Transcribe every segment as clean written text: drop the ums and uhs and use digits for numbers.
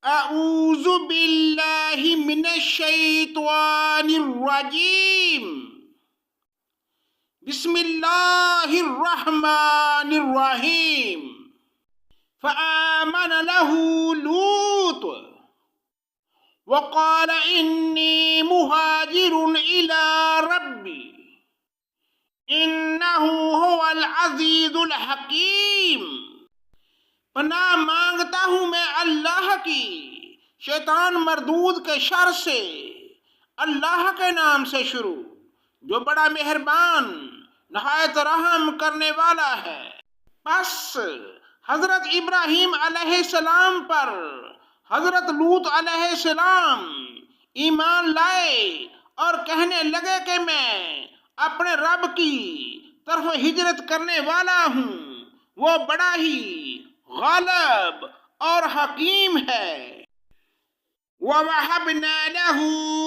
اعوذ باللہ من الشیطان الرجیم بسم اللہ الرحمن الرحیم فآمن له لوط وقال انی مہاجر الی ربی انہ هو العزیز الحکیم۔ پناہ مانگتا ہوں میں اللہ کی شیطان مردود کے شر سے، اللہ کے نام سے شروع جو بڑا مہربان نہایت رحم کرنے والا ہے۔ پس حضرت ابراہیم علیہ السلام پر حضرت لوط علیہ السلام ایمان لائے اور کہنے لگے کہ میں اپنے رب کی طرف ہجرت کرنے والا ہوں، وہ بڑا ہی غالب اور حکیم ہے۔ وَوَهَبْنَا لَهُ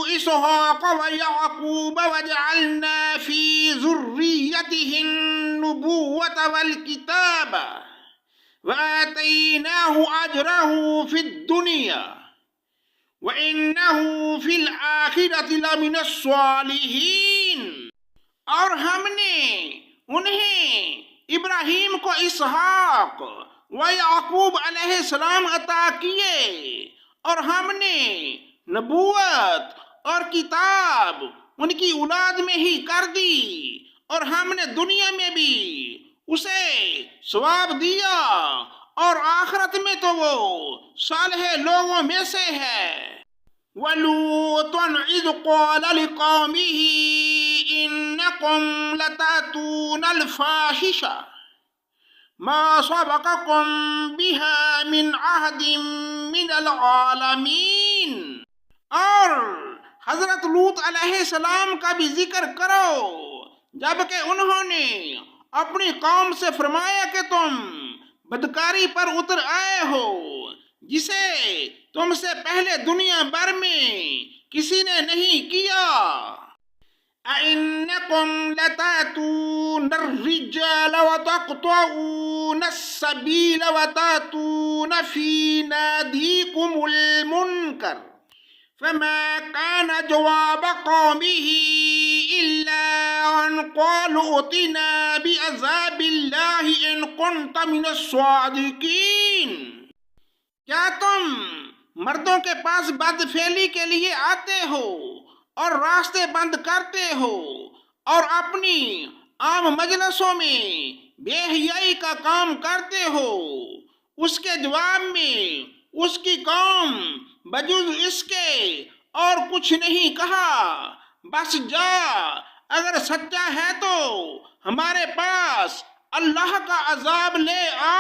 إِسْحَاقَ وَيَعْقُوبَ وَجَعَلْنَا فِي ذُرِّيَّتِهِ النُّبُوَّةَ وَالْكِتَابَ وَآتَيْنَاهُ أَجْرَهُ فِي الدُّنْيَا وَإِنَّهُ فِي الْآخِرَةِ لَمِنَ الصَّالِحِينَ۔ اور ہم نے انہیں ابراہیم کو اسحاق و یعقوب علیہ السلام عطا کیے، اور ہم نے نبوت اور کتاب ان کی اولاد میں ہی کر دی، اور ہم نے دنیا میں بھی اسے ثواب دیا، اور آخرت میں تو وہ صالح لوگوں میں سے ہے۔ وَلُوطًا إِذْ قَالَ لِقَوْمِهِ إِنَّكُمْ لَتَأْتُونَ الْفَاحِشَةَ ما سبقكم بها من أحد من العالمین۔ اور حضرت لوط علیہ السلام کا بھی ذکر کرو جبکہ انہوں نے اپنی قوم سے فرمایا کہ تم بدکاری پر اتر آئے ہو جسے تم سے پہلے دنیا بھر میں کسی نے نہیں کیا۔ أَإِنَّكُمْ لَتَأْتُونَ الرِّجَالَ وَتَقْطَعُونَ السَّبِيلَ وَتَأْتُونَ فِي نَادِيكُمُ الْمُنكَرَ فَمَا كَانَ جَوَابَ قَوْمِهِ إِلَّا أَنْ قَالُوا ائْتِنَا بِعَذَابِ اللَّهِ إِنْ كُنْتَ مِنَ الصَّادِقِينَ۔ کیا تم مردوں کے پاس بدفعلی کے لیے آتے ہو اور راستے بند کرتے ہو اور اپنی عام مجلسوں میں بے حیائی کا کام کرتے ہو؟ اس کے جواب میں اس کی قوم بجز اس کے اور کچھ نہیں کہا، بس جا اگر سچا ہے تو ہمارے پاس اللہ کا عذاب لے آ۔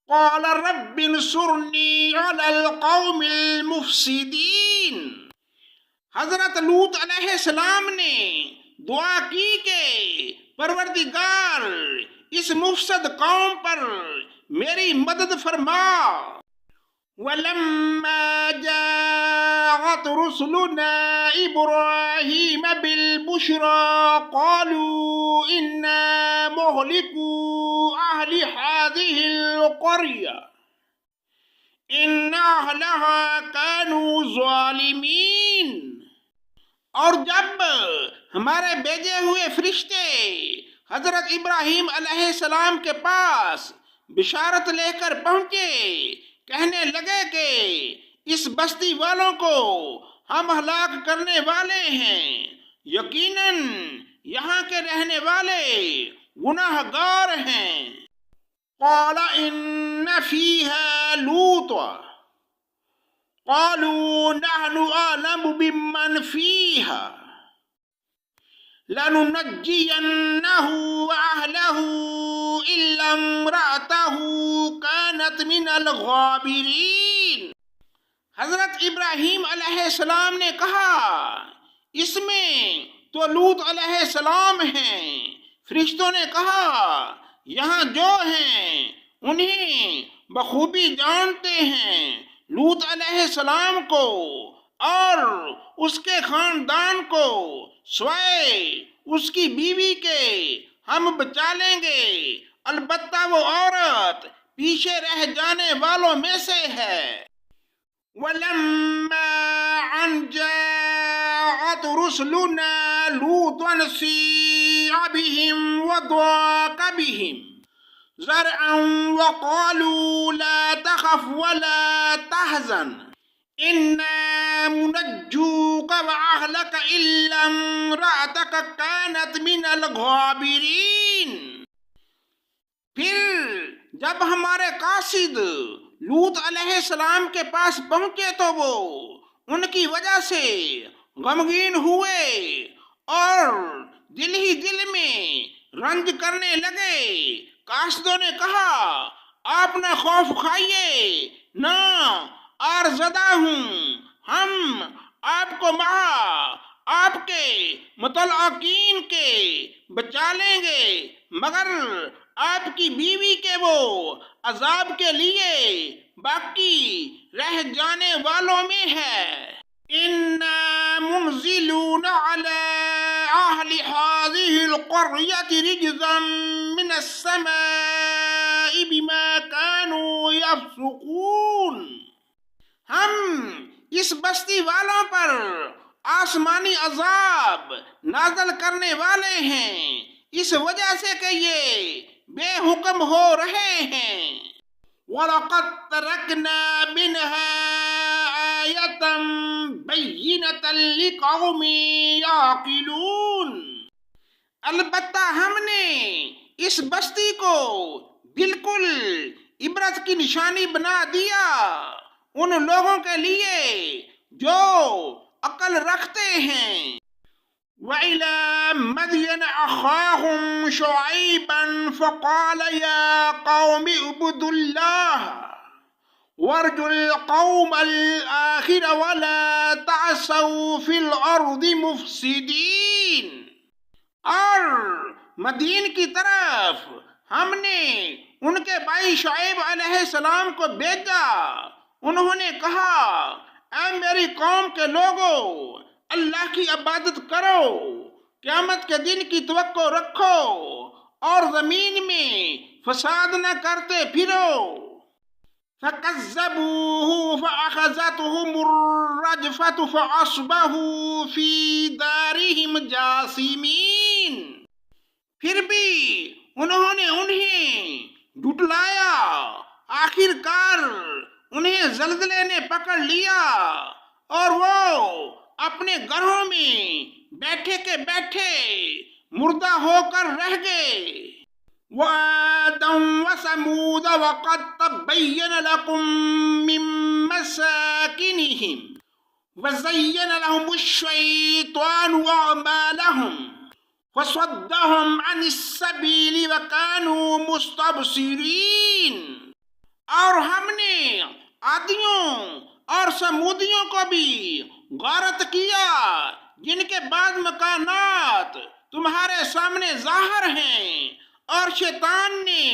قال رب انصرنی علی القوم المفسدین۔ حضرت لوط علیہ السلام نے دعا کی کہ پروردگار اس مفسد قوم پر میری مدد فرما۔ وَلَمَّا جَاءَتْ رُسُلُنَا إِبْرَاهِيمَ بِالْبُشْرَىٰ قَالُوا إِنَّا مُهْلِكُو أَهْلِ هَٰذِهِ الْقَرْيَةِ إِنَّ أَهْلَهَا كَانُوا ظَالِمِينَ۔ اور جب ہمارے بھیجے ہوئے فرشتے حضرت ابراہیم علیہ السلام کے پاس بشارت لے کر پہنچے، کہنے لگے کہ اس بستی والوں کو ہم ہلاک کرنے والے ہیں، یقیناً یہاں کے رہنے والے گناہ گار ہیں۔ قال ان فیہا لوطا قالوا نحن أعلم بمن فيها لننجينه وأهله إلا امرأته كانت من الغابرين۔ حضرت ابراہیم علیہ السلام نے کہا اس میں تو لوط علیہ السلام ہیں۔ فرشتوں نے کہا یہاں جو ہیں انہیں بخوبی جانتے ہیں، لوط علیہ السلام کو اور اس کے خاندان کو سوائے اس کی بیوی کے ہم بچا لیں گے، البتہ وہ عورت پیچھے رہ جانے والوں میں سے ہے۔ ولما أن جاءت رسلنا لوطا سيء بهم وضاق بهم ذرعا وقالوا لا تخف ولا تحزن إنا منجوك وأهلك إلا امرأتك كانت من الغابرين۔ پھر جب ہمارے قاصد لوط علیہ السلام کے پاس پہنچے تو وہ ان کی وجہ سے غمگین ہوئے اور دل ہی دل میں رنج کرنے لگے۔ قاصدوں نے کہا آپ نہ خوف کھائیے نہ اور زدہ ہوں، ہم آپ کو آپ کے متعلقین کے بچا لیں گے، مگر آپ کی بیوی کے وہ عذاب کے لیے باقی رہ جانے والوں میں ہے۔ اِنَّا مُنزِلُونَ عَلَىٰ أَهْلِ هَٰذِهِ الْقَرْيَةِ رِجْزًا مِّنَ السَّمَاءِ بِمَا كَانُوا يَفْسُقُونَ۔ ہم اس بستی والوں پر آسمانی عذاب نازل کرنے والے ہیں اس وجہ سے کہ یہ بے حکم ہو رہے ہیں۔ وَلَقَدْ تَرَكْنَا مِنْهَا آيَةً بَيِّنَةً لِقَوْمٍ يَعْقِلُونَ۔ البتہ ہم نے اس بستی کو بالکل عبرت کی نشانی بنا دیا ان لوگوں کے لیے جو عقل رکھتے ہیں۔ وَإِلَىٰ مَدْيَنَ أَخَاهُمْ شُعَيْبًا فَقَالَ يَا قَوْمِ اعْبُدُوا اللَّهَ وَارْجُوا الْقَوْمَ الْآخِرَ وَلَا تَعْثَوْا فِي الْأَرْضِ مُفْسِدِينَ۔ اور مدین کی طرف ہم نے ان کے بھائی شعیب علیہ السلام کو بھیجا۔ انہوں نے کہا اے میری قوم کے لوگوں، اللہ کی عبادت کرو، قیامت کے دن کی توقع رکھو اور زمین میں فساد نہ کرتے پھرو۔ فَكَذَّبُوهُ فَأَخَذَتْهُمُ الرَّجْفَةُ فَأَصْبَحُوا فِي دَارِهِمْ جَاثِمِينَ۔ پھر بھی انہوں نے انہیں جھٹلایا، آخر کار انہیں زلزلے نے پکڑ لیا اور وہ اپنے گھروں میں بیٹھے کے بیٹھے مردہ ہو کر رہ گئے۔ وَعَادًا وَثَمُودَ وَقَدْ تَبَيَّنَ لَكُم مِّن مَّسَاكِنِهِمْ وَزَيَّنَ لَهُمُ الشَّيْطَانُ أَعْمَالَهُمْ فَصَدَّهُمْ عَنِ السَّبِيلِ وَكَانُوا مُسْتَبْصِرِينَ۔ اور ہم نے عادیوں اور سمودیوں کو بھی غارت کیا جن کے بعد مکانات تمہارے سامنے ظاہر ہیں، اور شیطان نے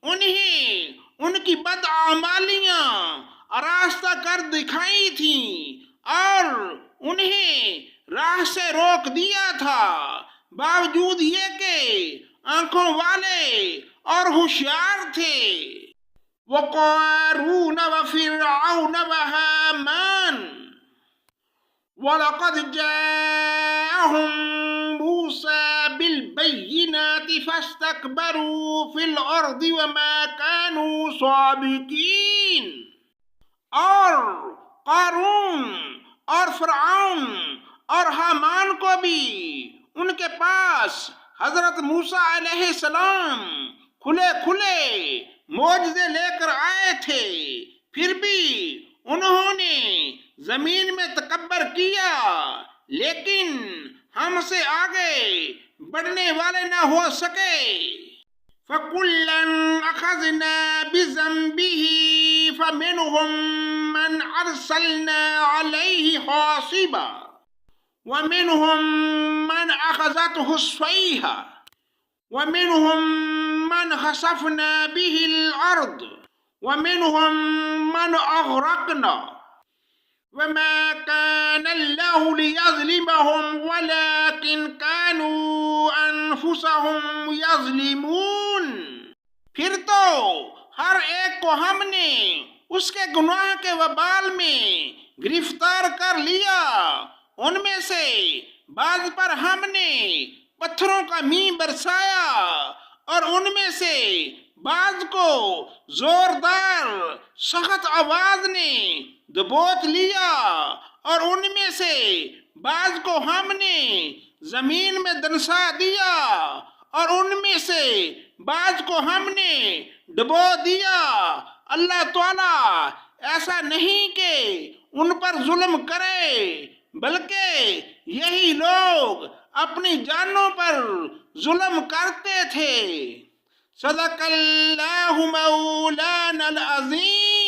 انہیں ان کی بدعمالیاں آراستہ کر دکھائی تھیں اور انہیں راہ سے روک دیا تھا، باوجود یہ کہ آنکھوں والے اور ہوشیار تھے۔ وَقَارُونَ وَفِرْعَوْنَ وَهَامَانَ وَلَقَدْ جَاءَهُم مُّوسَىٰ بِالْبَيِّنَاتِ فَاسْتَكْبَرُوا فِي الْأَرْضِ وَمَا كَانُوا سَابِقِينَ۔ اور قارون اور فرعون اور حامان کو بھی ان کے پاس حضرت موسیٰ علیہ السلام کھلے کھلے معجزے لے کر آئے تھے، پھر بھی انہوں نے زمین میں تکبر کیا، لیکن ہم سے آگے بڑھنے والے نہ ہو سکے۔ فَكُلًّا أَخَذْنَا بِذَنبِهِ فَمِنْهُم مَّنْ أَرْسَلْنَا عَلَيْهِ حَاصِبًا وَمِنْهُم مَّنْ أَخَذَتْهُ الصَّيْحَةُ وَمِنْهُم مَّنْ خَسَفْنَا بِهِ الْأَرْضَ وَمِنْهُم مَّنْ أَغْرَقْنَا وَمَا كَانَ اللَّهُ لِيَظْلِمَهُمْ وَلَٰكِن كَانُوا أَنفُسَهُمْ يَظْلِمُونَ۔ پھر تو ہر ایک کو ہم نے اس کے گناہ کے وبال میں گرفتار کر لیا۔ ان میں سے بعض پر ہم نے پتھروں کا مینہ برسایا اور ان میں سے بعض کو زوردار سخت آواز نے دبوچ لیا اور ان میں سے بعض کو ہم نے زمین میں دنسا دیا اور ان میں سے بعض کو ہم نے ڈبو دیا۔ اللہ تعالیٰ ایسا نہیں کہ ان پر ظلم کرے، بلکہ یہی لوگ اپنی جانوں پر ظلم کرتے تھے۔ صدق اللہ مولانا العظیم۔